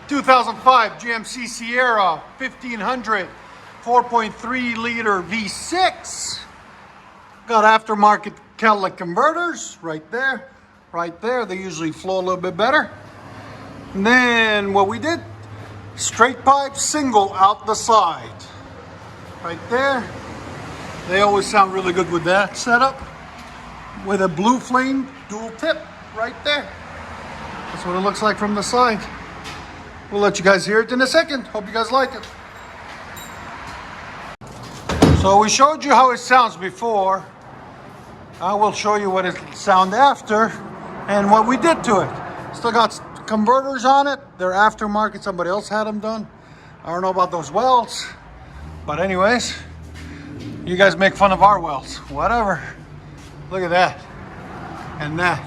2005 GMC Sierra 1500 4.3 liter V6. Got aftermarket catalytic converters right there, right there. They usually flow a little bit better. And then what we did, straight pipe single out the side, right there. They always sound really good with that setup. With a blue flame dual tip right there. That's what it looks like from the side. We'll let you guys hear it in a second. Hope you guys like it. So we showed you how it sounds before. I will show you what it sounds after and what we did to it. Still got converters on it. They're aftermarket. Somebody else had them done. I don't know about those welds. But anyways, you guys make fun of our welds. Whatever. Look at that. And that.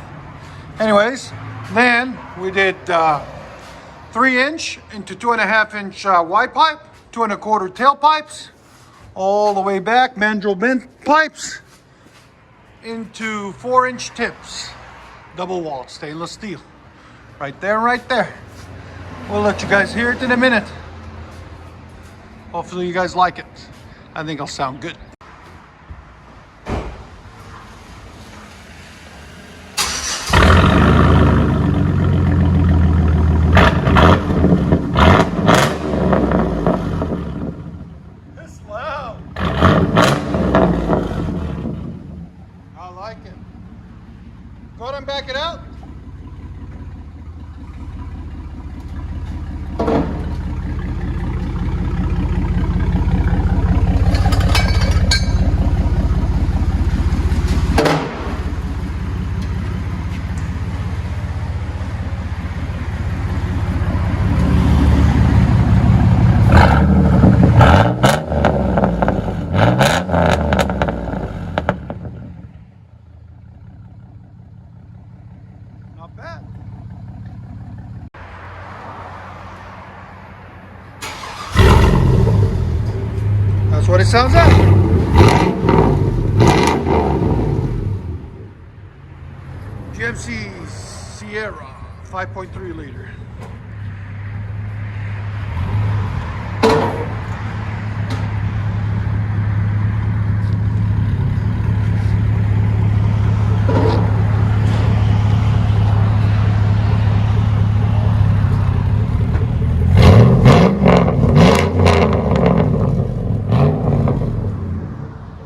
Anyways, then we did 3-inch into 2.5-inch Y pipe, 2 1/4 tailpipes, all the way back, mandrel bent pipes, into 4-inch tips, double wall, stainless steel. Right there, right there. We'll let you guys hear it in a minute. Hopefully you guys like it. I think it'll sound good. Go ahead and back it out. Not bad. That's what it sounds like. GMC Sierra 5.3 liter.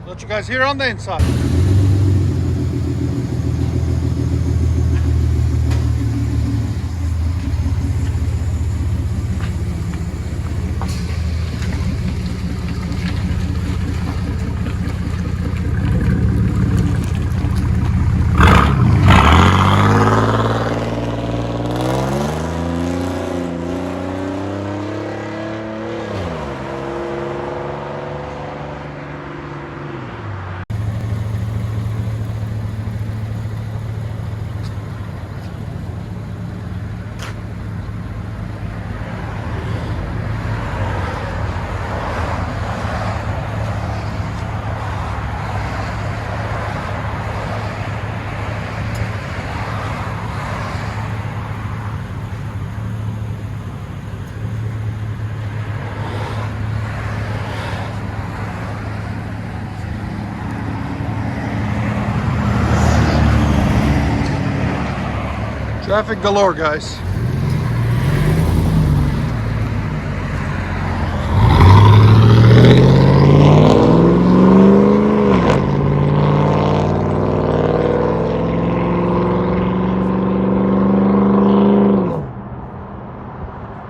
Let you guys hear on the inside. Traffic galore, guys.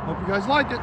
Hope you guys liked it.